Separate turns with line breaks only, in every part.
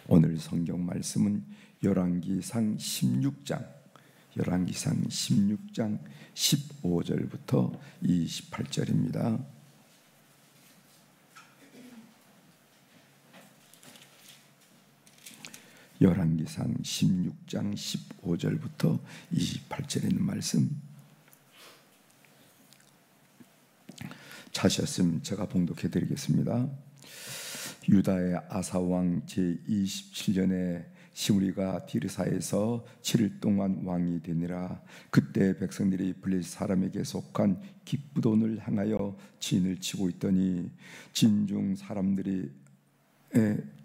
오늘 성경 말씀은 열왕기상 16장 15절부터 28절입니다. 열왕기상 16장 15절부터 28절에 있는 말씀, 찾으셨으면 제가 봉독해 드리겠습니다. 유다의 아사왕 제27년에 시므리가 디르사에서 7일 동안 왕이 되니라. 그때 백성들이 블레셋 사람에게 속한 기브돈을 향하여 진을 치고 있더니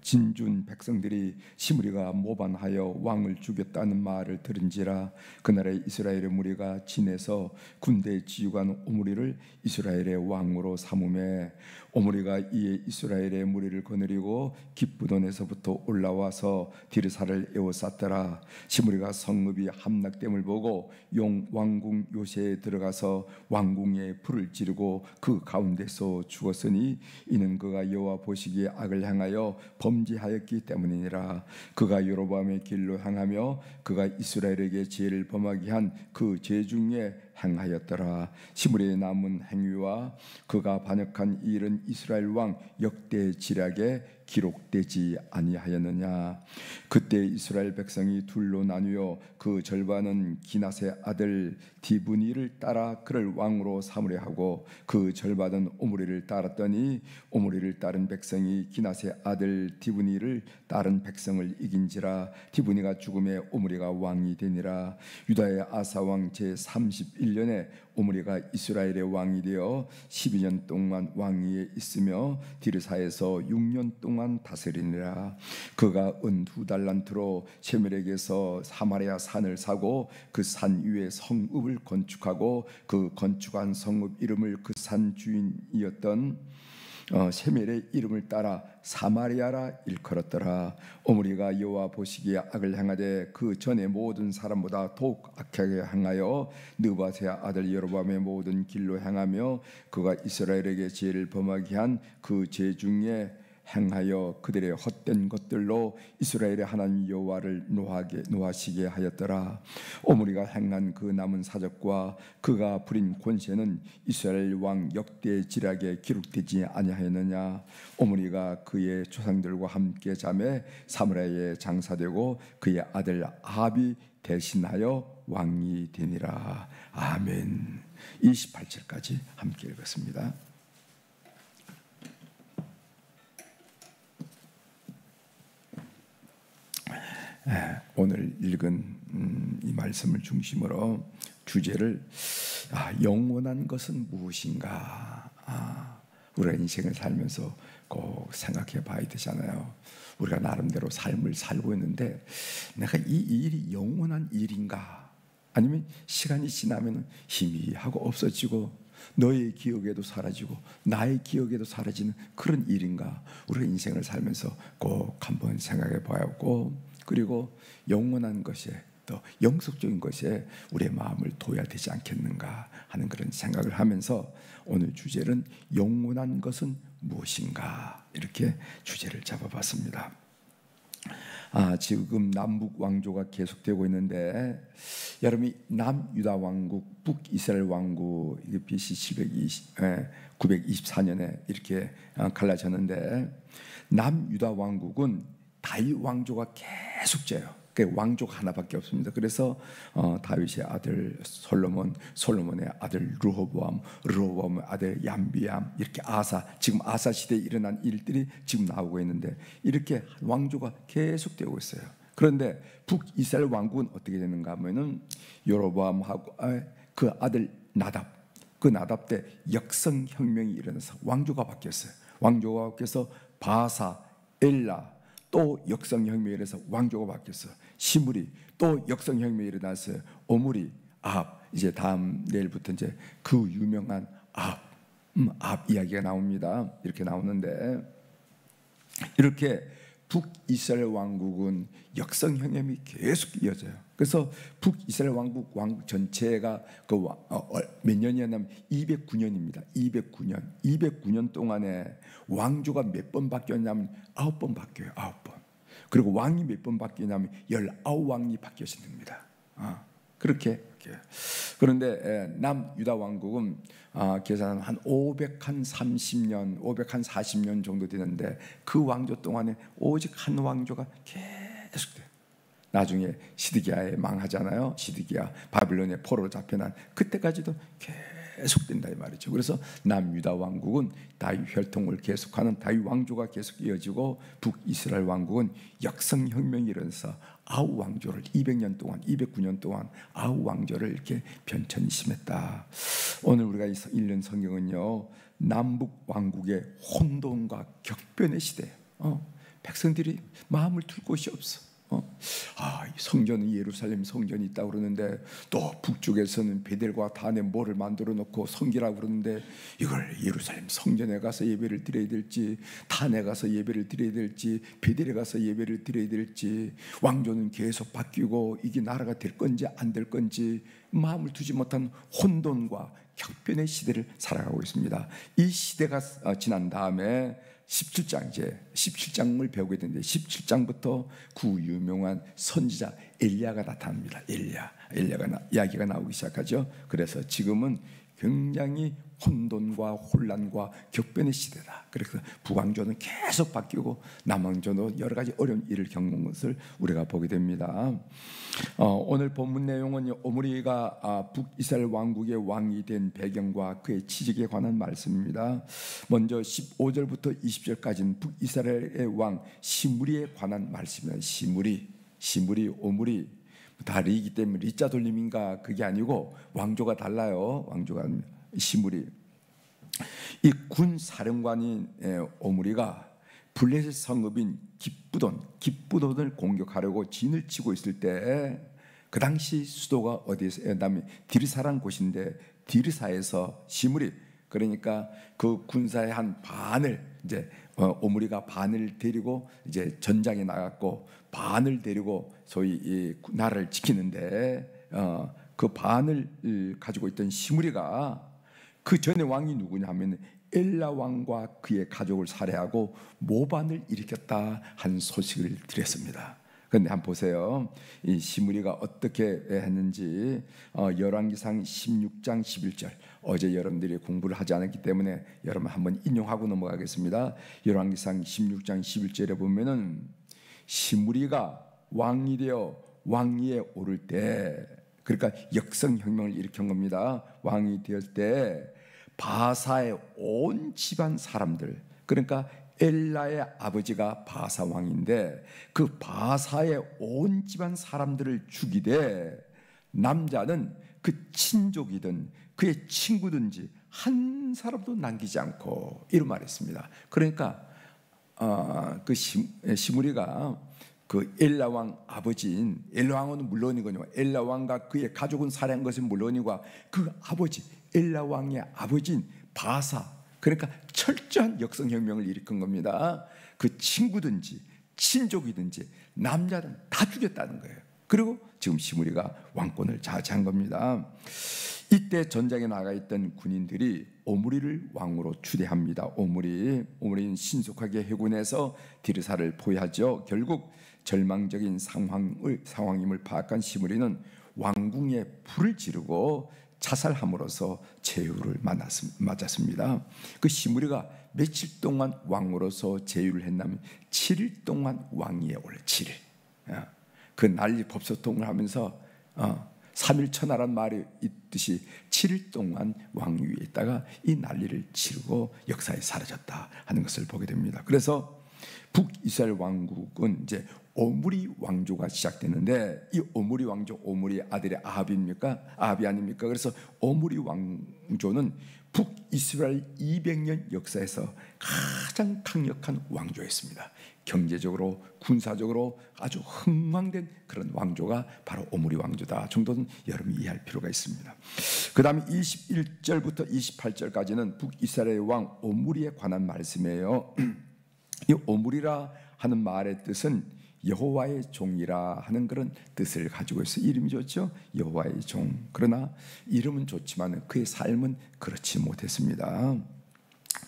진준 백성들이 시므리가 모반하여 왕을 죽였다는 말을 들은지라. 그날에 이스라엘의 무리가 진에서 군대 지휘관 오므리를 이스라엘의 왕으로 삼음에 오므리가 이에 이스라엘의 무리를 거느리고 기브돈에서부터 올라와서 디르사를 에워쌌더라. 시므리가 성읍이 함락됨을 보고 왕궁 요새에 들어가서 왕궁에 불을 지르고 그 가운데서 죽었으니 이는 그가 여호와 보시기에 악을 향하여 범죄하였기 때문이니라. 그가 여로보암의 길로 향하며 그가 이스라엘에게 죄를 범하게 한 그 죄 중에 행하였더라. 시므리의 남은 행위와 그가 반역한 이 일은 이스라엘 왕 역대 지략에 기록되지 아니하였느냐. 그때 이스라엘 백성이 둘로 나뉘어 그 절반은 기낫의 아들 디브니를 따라 그를 왕으로 삼으려 하고 그 절반은 오므리를 따랐더니 오므리를 따른 백성이 기낫의 아들 디브니를 따른 백성을 이긴지라. 디브니가 죽음에 오므리가 왕이 되니라. 유다의 아사왕 제31년에 오므리가 이스라엘의 왕이 되어 12년 동안 왕위에 있으며 디르사에서 6년 동안 다스리니라. 그가 은 2달란트로 셰멜에게서 사마리아 산을 사고 그 산 위에 성읍을 건축하고 그 건축한 성읍 이름을 그 산 주인이었던 셰멜의 이름을 따라 사마리아라 일컬었더라. 오므리가 여호와 보시기에 악을 행하되 그 전에 모든 사람보다 더욱 악하게 행하여 느바세 아들 여로보암의 모든 길로 행하며 그가 이스라엘에게 죄를 범하게 한 그 죄 중에 행하여 그들의 헛된 것들로 이스라엘의 하나님 여호와를 노하시게 하였더라. 오므리가 행한 그 남은 사적과 그가 부린 권세는 이스라엘 왕 역대 지략에 기록되지 아니하였느냐. 오므리가 그의 조상들과 함께 잠에 사무라에 장사되고 그의 아들 아합이 대신하여 왕이 되니라. 아멘. 28절까지 함께 읽었습니다. 오늘 읽은 이 말씀을 중심으로 주제를 영원한 것은 무엇인가, 우리가 인생을 살면서 꼭 생각해 봐야 되잖아요. 우리가 나름대로 삶을 살고 있는데 내가 이 일이 영원한 일인가, 아니면 시간이 지나면 희미하고 없어지고 너의 기억에도 사라지고 나의 기억에도 사라지는 그런 일인가, 우리가 인생을 살면서 꼭 한번 생각해 봐야 하고, 그리고 영원한 것에 또 영속적인 것에 우리의 마음을 둬야 되지 않겠는가 하는 그런 생각을 하면서 오늘 주제는 영원한 것은 무엇인가, 이렇게 주제를 잡아봤습니다. 지금 남북 왕조가 계속되고 있는데, 여러분이 남유다 왕국, 북이스라엘 왕국, 이게 BC 924년에 이렇게 갈라졌는데, 남유다 왕국은 다윗 왕조가 계속돼요. 왕조가 하나밖에 없습니다. 그래서 다윗의 아들 솔로몬의 아들 르호보암의 아들 얌비암, 이렇게 지금 아사 시대에 일어난 일들이 지금 나오고 있는데, 이렇게 왕조가 계속되고 있어요. 그런데 북이스라엘 왕국은 어떻게 되는가 하면은 여로보암하고 그 아들 나답 때 역성혁명이 일어나서 왕조가 바뀌었어요. 왕조가 바뀌어서 바사, 엘라, 또 역성혁명이 일어나서 왕조가 바뀌었어. 시므리, 또 역성혁명이 일어났어요. 오므리, 아합. 이제 다음 내일부터 이제 그 유명한 아합 이야기가 나옵니다. 이렇게 나오는데, 이렇게 북이스라엘 왕국은 역성혁명이 계속 이어져요. 그래서 북이스라엘 왕국 전체가 몇 년이냐면 209년입니다. 209년 동안에 왕조가 몇 번 바뀌었냐면 9번 바뀌어요. 9번. 그리고 왕이 몇 번 바뀌냐면 19왕이 바뀌어진답니다. 그렇게. 그런데 남유다 왕국은 계산하면 한 530년, 540년 정도 되는데 그 왕조 동안에 오직 한 왕조가 계속돼요. 나중에 시드기야에 망하잖아요. 시드기야 바빌론의 포로로 잡혀난 그때까지도 계속된다 이 말이죠. 그래서 남유다 왕국은 다윗 혈통을 계속하는 다윗 왕조가 계속 이어지고 북이스라엘 왕국은 역성혁명이 일어나서 아우 왕조를 200년 동안 209년 동안 아우 왕조를 이렇게 변천이 심했다. 오늘 우리가 읽는 성경은요 남북 왕국의 혼돈과 격변의 시대예요. 백성들이 마음을 둘 곳이 없어. 성전은 예루살렘 성전이 있다고 그러는데 또 북쪽에서는 베델과 단에 뭐를 만들어 놓고 성기라고 그러는데 이걸 예루살렘 성전에 가서 예배를 드려야 될지 단에 가서 예배를 드려야 될지 베델에 가서 예배를 드려야 될지 왕조는 계속 바뀌고 이게 나라가 될 건지 안 될 건지 마음을 두지 못한 혼돈과 격변의 시대를 살아가고 있습니다. 이 시대가 지난 다음에 17장을 배우게 되는데 17장부터 그 유명한 선지자 엘리야가 나타납니다. 엘리야가 이야기가 나오기 시작하죠. 그래서 지금은 굉장히 혼돈과 혼란과 격변의 시대다. 그래서 북왕조는 계속 바뀌고 남왕조도 여러 가지 어려운 일을 겪는 것을 우리가 보게 됩니다. 오늘 본문 내용은 오므리가 북이스라엘 왕국의 왕이 된 배경과 그의 취직에 관한 말씀입니다. 먼저 15절부터 20절까지는 북이스라엘의 왕 시므리에 관한 말씀입니다. 시므리, 오므리 다 리이기 때문에 리자 돌림인가 그게 아니고 왕조가 달라요. 왕조가 시므리. 이 군 사령관인 오므리가 블레셋 성읍인 기브돈을 공격하려고 진을 치고 있을 때 그 당시 수도가 어디에서 남이 디르사라는 곳인데 디르사에서 시므리 그러니까 그 군사의 한 반을 이제 오므리가 반을 데리고 이제 전장에 나갔고 반을 데리고 소위 이 나라를 지키는데 그 반을 가지고 있던 시므리가 그 전에 왕이 누구냐면 엘라 왕과 그의 가족을 살해하고 모반을 일으켰다 한 소식을 드렸습니다. 그런데 한번 보세요. 이 시므리가 어떻게 했는지 열왕기상 16장 11절 어제 여러분들이 공부를 하지 않았기 때문에 여러분 한번 인용하고 넘어가겠습니다. 열왕기상 16장 11절에 보면은 시므리가 왕이 되어 왕위에 오를 때 그러니까 역성혁명을 일으킨 겁니다. 왕이 될 때 바사의 온 집안 사람들 그러니까 엘라의 아버지가 바사 왕인데 그 바사의 온 집안 사람들을 죽이되 남자는 그 친족이든 그의 친구든지 한 사람도 남기지 않고 이런 말했습니다. 그러니까 그 시므리가 그 엘라 왕 아버지인 엘라 왕은 물론이거든요. 엘라 왕과 그의 가족은 살해한 것은 물론이고 그 아버지 엘라 왕의 아버지인 바사 그러니까 철저한 역성혁명을 일으킨 겁니다. 그 친구든지 친족이든지 남자는 다 죽였다는 거예요. 그리고 지금 시므리가 왕권을 차지한 겁니다. 이때 전장에 나가 있던 군인들이 오므리를 왕으로 추대합니다. 오므리는 신속하게 해군해서 디르사를 포위하죠. 결국 절망적인 상황임을 파악한 시므리는 왕궁에 불을 지르고 자살함으로써 제후를 맞았습니다. 그 시므리가 며칠 동안 왕으로서 제후를 했냐면 7일 동안 왕위에 올라 7일. 그 난리 법소통을 하면서 3일 천하란 말이 있듯이 7일 동안 왕위에 있다가 이 난리를 치르고 역사에 사라졌다 하는 것을 보게 됩니다. 그래서 북이스라엘 왕국은 이제 오므리 왕조가 시작되는데 이 오므리 왕조 오므리 아들이 아합이 아닙니까? 그래서 오므리 왕조는 북이스라엘 200년 역사에서 가장 강력한 왕조였습니다. 경제적으로 군사적으로 아주 흥망된 그런 왕조가 바로 오므리 왕조다 정도는 여러분이 이해할 필요가 있습니다. 그 다음에 21절부터 28절까지는 북이스라엘 왕 오므리에 관한 말씀이에요. 이 오므리라 하는 말의 뜻은 여호와의 종이라 하는 그런 뜻을 가지고 있어요. 이름이 좋죠. 여호와의 종. 그러나 이름은 좋지만 그의 삶은 그렇지 못했습니다.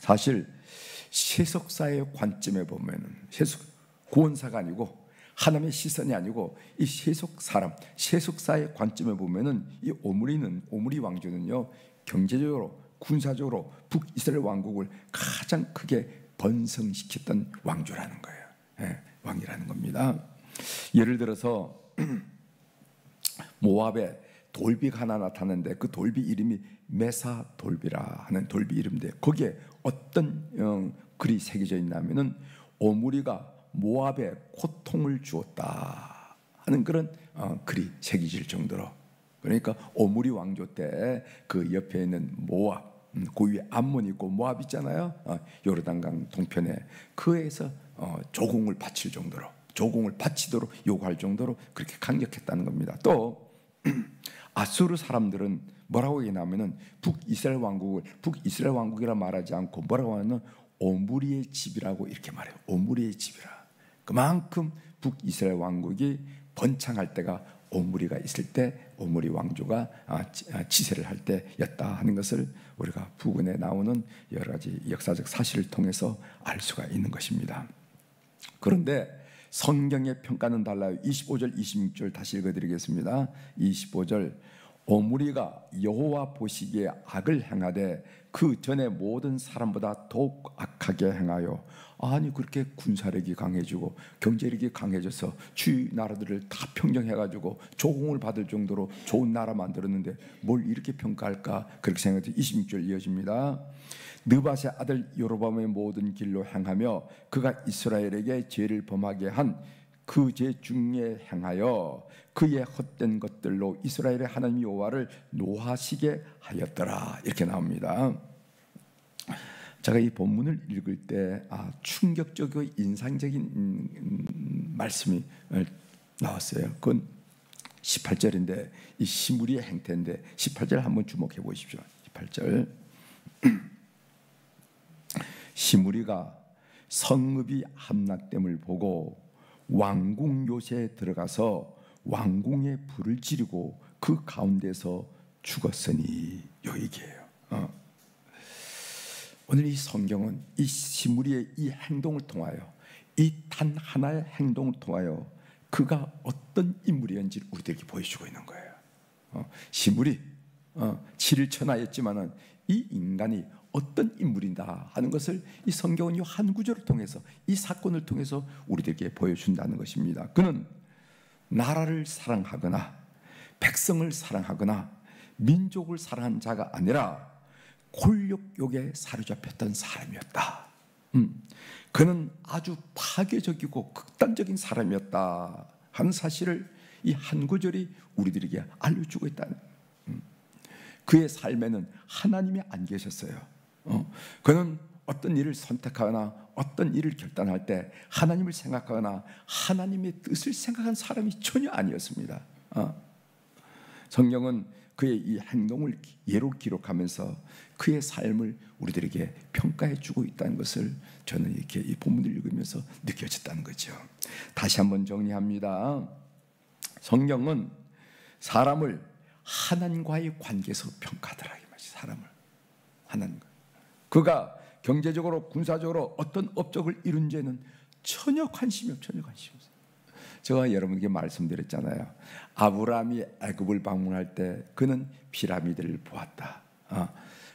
사실 세속사의 관점에 보면 구원사가 아니고 하나님의 시선이 아니고 이 세속 사람, 세속사의 관점에 보면은 이 오므리 왕조는요, 경제적으로, 군사적으로 북이스라엘 왕국을 가장 크게 번성시켰던 왕조라는 거예요. 예, 왕이라는 겁니다. 예를 들어서 모압에 돌비가 하나 나타났는데 그 돌비 이름이 메사 돌비라 하는 돌비 이름인데 거기에 어떤 글이 새겨져 있냐면은 오므리가 모압에 고통을 주었다 하는 그런 글이 새겨질 정도로, 그러니까 오므리 왕조 때 그 옆에 있는 모압, 그 위에 암몬 있고 모압 있잖아요. 요르단강 동편에 그에서 조공을 바칠 정도로, 조공을 바치도록 요구할 정도로 그렇게 강력했다는 겁니다. 또 아수르 사람들은 뭐라고 얘기하냐면은 북이스라엘 왕국이라 말하지 않고 뭐라고 하냐면 오므리의 집이라고 이렇게 말해요. 오므리의 집이라. 그만큼 북이스라엘 왕국이 번창할 때가 오므리가 있을 때, 오므리 왕조가 치세를 할 때였다 하는 것을 우리가 부근에 나오는 여러 가지 역사적 사실을 통해서 알 수가 있는 것입니다. 그런데 성경의 평가는 달라요. 25절 26절 다시 읽어드리겠습니다. 25절 오므리가 여호와 보시기에 악을 행하되 그 전에 모든 사람보다 더욱 악하게 행하여, 아니 그렇게 군사력이 강해지고 경제력이 강해져서 주위 나라들을 다 평정해가지고 조공을 받을 정도로 좋은 나라 만들었는데 뭘 이렇게 평가할까, 그렇게 생각해서 26절 이어집니다. 느밧의 아들 여로보암의 모든 길로 행하며 그가 이스라엘에게 죄를 범하게 한 그 죄 중에 행하여 그의 헛된 것들로 이스라엘의 하나님 여호와를 노하시게 하였더라, 이렇게 나옵니다. 제가 이 본문을 읽을 때 충격적이고 인상적인 말씀이 나왔어요. 그건 18절인데 이 시므리의 행태인데 18절 한번 주목해 보십시오. 18절 시므리가 성읍이 함락됨을 보고 왕궁 요새에 들어가서 왕궁에 불을 지르고 그 가운데서 죽었으니, 요 얘기예요. 오늘 이 성경은 이 시므리의 이 행동을 통하여, 이 단 하나의 행동을 통하여 그가 어떤 인물이었는지 우리들에게 보여주고 있는 거예요. 시므리 7일 천하였지만은 이 인간이 어떤 인물이다 하는 것을 이 성경은 이 한 구절을 통해서, 이 사건을 통해서 우리들에게 보여준다는 것입니다. 그는 나라를 사랑하거나 백성을 사랑하거나 민족을 사랑한 자가 아니라 권력욕에 사로잡혔던 사람이었다. 그는 아주 파괴적이고 극단적인 사람이었다 하는 사실을 이 한 구절이 우리들에게 알려주고 있다는, 그의 삶에는 하나님이 안 계셨어요. 그는 어떤 일을 선택하거나 어떤 일을 결단할 때 하나님을 생각하거나 하나님의 뜻을 생각한 사람이 전혀 아니었습니다. 성경은 그의 이 행동을 예로 기록하면서 그의 삶을 우리들에게 평가해 주고 있다는 것을 저는 이렇게 이 본문을 읽으면서 느껴졌다는 거죠. 다시 한번 정리합니다. 성경은 사람을 하나님과의 관계에서 평가하더라, 이 말이지. 사람을 하나님과, 그가 경제적으로 군사적으로 어떤 업적을 이룬지에는 전혀 관심이 없어요. 제가 여러분에게 말씀드렸잖아요. 아브라함이 애굽을 방문할 때 그는 피라미드를 보았다.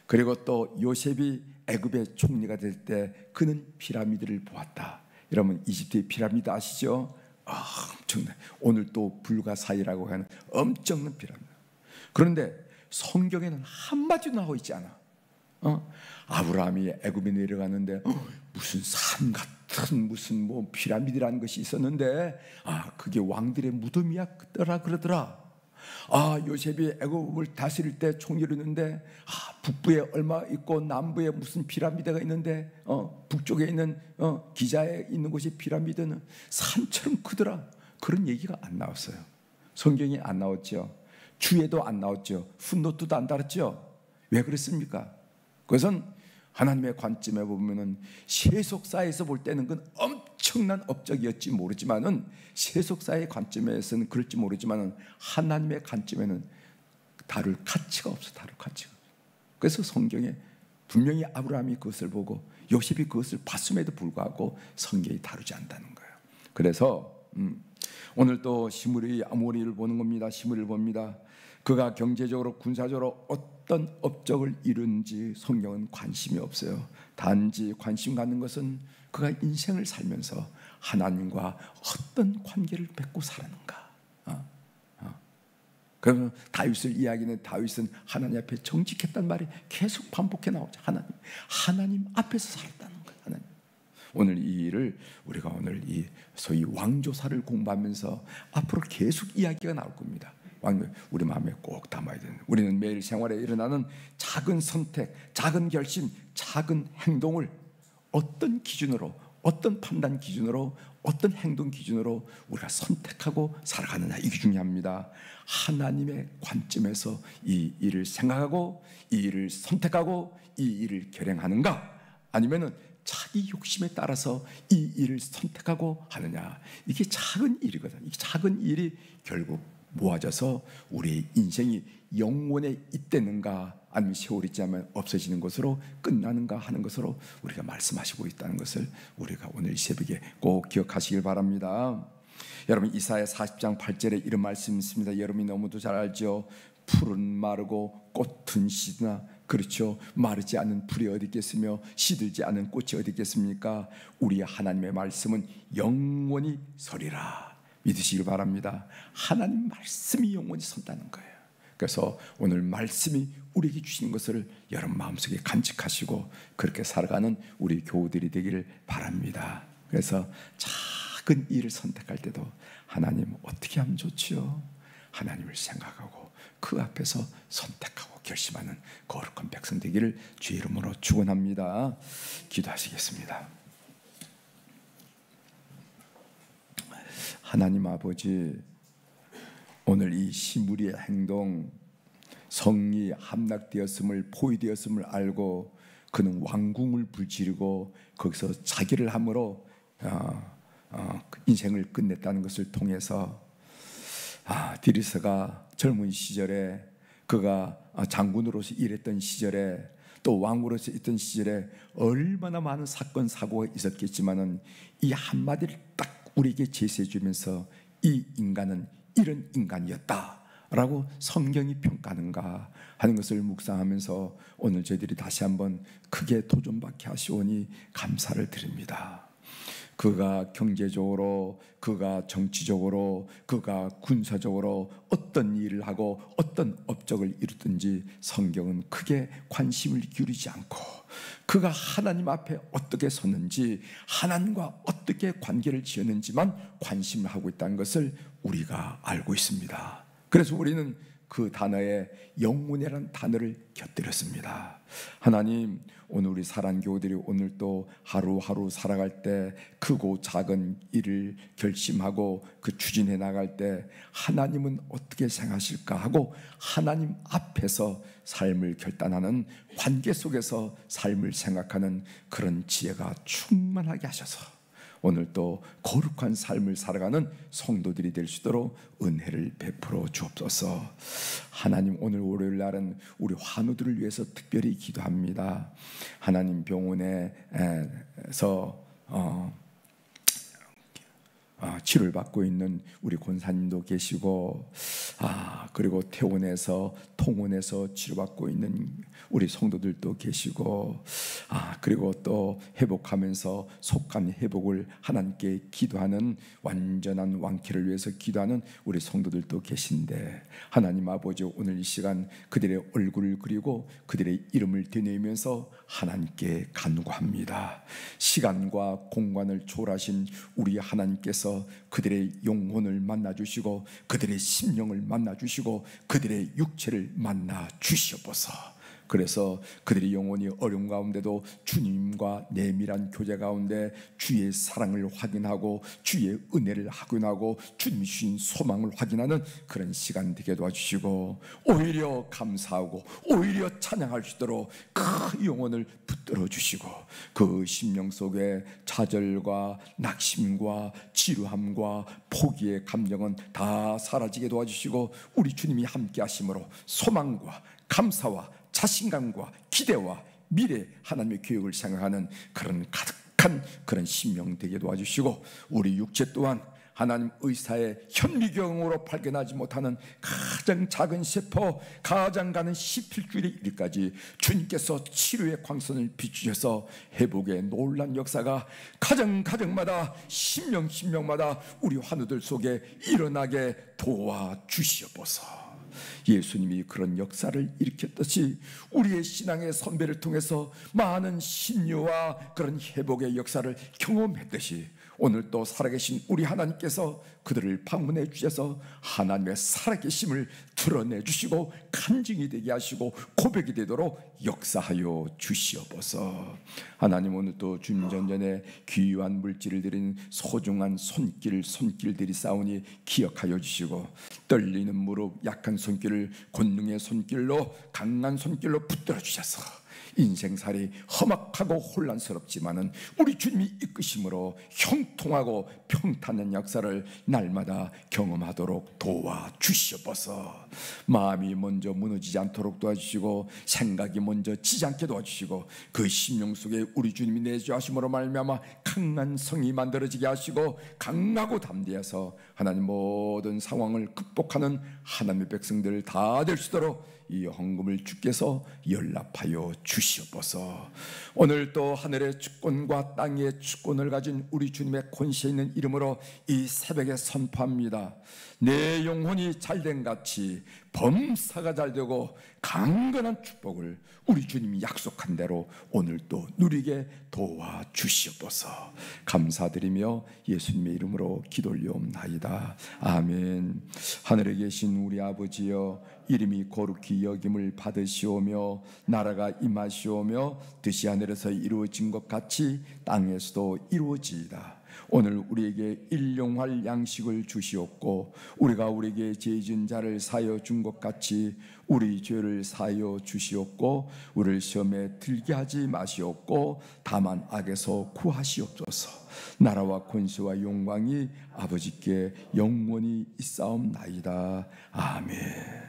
그리고 또 요셉이 애굽의 총리가 될 때 그는 피라미드를 보았다. 여러분 이집트의 피라미드 아시죠? 엄청나. 오늘 또 불가사의라고 하는 엄청난 피라미드. 그런데 성경에는 한마디도 나오고 있지 않아. 아브라함이 애굽에 내려가는데 무슨 산 같은 무슨 뭐 피라미드라는 것이 있었는데 그게 왕들의 무덤이었더라 그러더라. 요셉이 애굽을 다스릴 때 총리를 했는데 북부에 얼마 있고 남부에 무슨 피라미드가 있는데 북쪽에 있는 기자에 있는 곳이 피라미드는 산처럼 크더라. 그런 얘기가 안 나왔어요. 성경에 안 나왔죠. 주에도 안 나왔죠. 풋노트도 안 달았죠. 왜 그랬습니까? 그것은 하나님의 관점에 보면은 세속사에서 볼 때는 그건 엄청난 업적이었지 모르지만은, 세속사의 관점에서는 그럴지 모르지만은 하나님의 관점에는 다룰 가치가 없어. 다룰 가치가 없어. 그래서 성경에 분명히 아브라함이 그것을 보고 요셉이 그것을 봤음에도 불구하고 성경이 다루지 않는다는 거예요. 그래서 오늘 또 시므리 아모리를 보는 겁니다. 시므리를 봅니다. 그가 경제적으로 군사적으로 어떤 업적을 이룬지 성경은 관심이 없어요. 단지 관심 갖는 것은 그가 인생을 살면서 하나님과 어떤 관계를 맺고 살았는가. 그러면 다윗을 이야기는 다윗은 하나님 앞에 정직했단 말이 계속 반복해 나오죠. 하나님 앞에서 살았다는 거예요. 하나님. 오늘 이 일을 우리가 오늘 이 소위 왕조사를 공부하면서 앞으로 계속 이야기가 나올 겁니다. 우리 마음에 꼭 담아야 되는, 우리는 매일 생활에 일어나는 작은 선택, 작은 결심, 작은 행동을 어떤 기준으로, 어떤 판단 기준으로, 어떤 행동 기준으로 우리가 선택하고 살아가느냐, 이게 중요합니다. 하나님의 관점에서 이 일을 생각하고 이 일을 선택하고 이 일을 결행하는가, 아니면은 자기 욕심에 따라서 이 일을 선택하고 하느냐. 이게 작은 일이거든. 이 작은 일이 결국 모아져서 우리의 인생이 영원에 있다는가, 아니면 세월이 지나면 없어지는 것으로 끝나는가 하는 것으로 우리가 말씀하시고 있다는 것을 우리가 오늘 이 새벽에 꼭 기억하시길 바랍니다. 여러분, 이사야 40장 8절에 이런 말씀이 있습니다. 여러분이 너무도 잘 알죠. 풀은 마르고 꽃은 시드나, 그렇죠. 마르지 않은 풀이 어디 있겠으며 시들지 않은 꽃이 어디 있겠습니까? 우리 하나님의 말씀은 영원히 서리라 믿으시길 바랍니다. 하나님 말씀이 영원히 선다는 거예요. 그래서 오늘 말씀이 우리에게 주시는 것을 여러분 마음속에 간직하시고 그렇게 살아가는 우리 교우들이 되기를 바랍니다. 그래서 작은 일을 선택할 때도 하나님 어떻게 하면 좋지요? 하나님을 생각하고 그 앞에서 선택하고 결심하는 거룩한 백성 되기를 주의 이름으로 축원합니다. 기도하시겠습니다. 하나님 아버지, 오늘 이 시므리의 행동, 성이 함락되었음을, 포위되었음을 알고 그는 왕궁을 불지르고 거기서 자기를 함으로 인생을 끝냈다는 것을 통해서 디리스가 젊은 시절에, 그가 장군으로서 일했던 시절에, 또 왕으로서 있던 시절에 얼마나 많은 사건 사고가 있었겠지만은 이 한마디를 딱 우리에게 제시해 주면서 이 인간은 이런 인간이었다라고 성경이 평가하는가 하는 것을 묵상하면서 오늘 저희들이 다시 한번 크게 도전받게 하시오니 감사를 드립니다. 그가 경제적으로, 그가 정치적으로, 그가 군사적으로 어떤 일을 하고 어떤 업적을 이루든지 성경은 크게 관심을 기울이지 않고 그가 하나님 앞에 어떻게 섰는지, 하나님과 어떻게 관계를 지었는지만 관심을 하고 있다는 것을 우리가 알고 있습니다. 그래서 우리는 그 단어에 영혼이라는 단어를 곁들였습니다. 하나님, 오늘 우리 사랑교우들이 오늘 또 하루하루 살아갈 때 크고 작은 일을 결심하고 그 추진해 나갈 때 하나님은 어떻게 생각하실까 하고 하나님 앞에서 삶을 결단하는 관계 속에서 삶을 생각하는 그런 지혜가 충만하게 하셔서 오늘 또 거룩한 삶을 살아가는 성도들이 될 수 있도록 은혜를 베풀어 주옵소서. 하나님, 오늘 월요일 날은 우리 환우들을 위해서 특별히 기도합니다. 하나님, 병원에서 치료를 받고 있는 우리 권사님도 계시고, 그리고 퇴원해서 통원해서 치료받고 있는 우리 성도들도 계시고, 그리고 또 회복하면서 속한 회복을 하나님께 기도하는 완전한 완쾌를 위해서 기도하는 우리 성도들도 계신데, 하나님 아버지, 오늘 이 시간 그들의 얼굴을 그리고 그들의 이름을 되뇌이면서 하나님께 간구합니다. 시간과 공간을 초월하신 우리 하나님께서 그들의 영혼을 만나주시고 그들의 심령을 만나주시고 그들의 육체를 만나주시옵소서. 그래서 그들의 영혼이 어려움 가운데도 주님과 내밀한 교제 가운데 주의 사랑을 확인하고 주의 은혜를 확인하고 주님이 주신 소망을 확인하는 그런 시간 되게 도와주시고, 오히려 감사하고 오히려 찬양할 수 있도록 그 영혼을 붙들어 주시고 그 심령 속에 좌절과 낙심과 지루함과 포기의 감정은 다 사라지게 도와주시고, 우리 주님이 함께 하심으로 소망과 감사와 자신감과 기대와 미래 하나님의 계획을 생각하는 그런 가득한 그런 심령 되게 도와주시고, 우리 육체 또한 하나님 의사의 현미경으로 발견하지 못하는 가장 작은 세포, 가장 가는 십필줄에 이르기까지 주님께서 치료의 광선을 비추셔서 회복의 놀란 역사가 가정마다 심령마다 우리 환우들 속에 일어나게 도와주시옵소서. 예수님이 그런 역사를 일으켰듯이 우리의 신앙의 선배를 통해서 많은 신유와 그런 회복의 역사를 경험했듯이 오늘 또 살아계신 우리 하나님께서 그들을 방문해 주셔서 하나님의 살아계심을 드러내 주시고 간증이 되게 하시고 고백이 되도록 역사하여 주시옵소서. 하나님, 오늘 또 주님 전전에 귀한 물질을 드린 소중한 손길들이 싸우니 기억하여 주시고, 떨리는 무릎, 약한 손길을 권능의 손길로, 강한 손길로 붙들어 주셔서 인생살이 험악하고 혼란스럽지만은 우리 주님이 이끄심으로 형통하고 평탄한 역사를 날마다 경험하도록 도와주시옵소서. 마음이 먼저 무너지지 않도록 도와주시고, 생각이 먼저 지지 않게 도와주시고, 그 심령 속에 우리 주님이 내주하심으로 말미암아 강한 성이 만들어지게 하시고, 강하고 담대해서 하나님 모든 상황을 극복하는 하나님의 백성들 다 될 수 있도록 이 헌금을 주께서 연락하여 주시옵소서. 오늘 또 하늘의 주권과 땅의 주권을 가진 우리 주님의 권세 있는 이름으로 이 새벽에 선포합니다. 내 영혼이 잘된 같이 범사가 잘되고 강건한 축복을 우리 주님이 약속한 대로 오늘 또 누리게 도와주시옵소서. 감사드리며 예수님의 이름으로 기도 올려옵나이다. 아멘. 하늘에 계신 우리 아버지여, 이름이 거룩히 여김을 받으시오며 나라가 임하시오며 뜻이 하늘에서 이루어진 것 같이 땅에서도 이루어지이다. 오늘 우리에게 일용할 양식을 주시옵고, 우리가 우리에게 죄 지은 자를 사하여 준 것 같이 우리 죄를 사하여 주시옵고, 우리를 시험에 들게 하지 마시옵고, 다만 악에서 구하시옵소서. 나라와 권세와 영광이 아버지께 영원히 있사옵나이다. 아멘.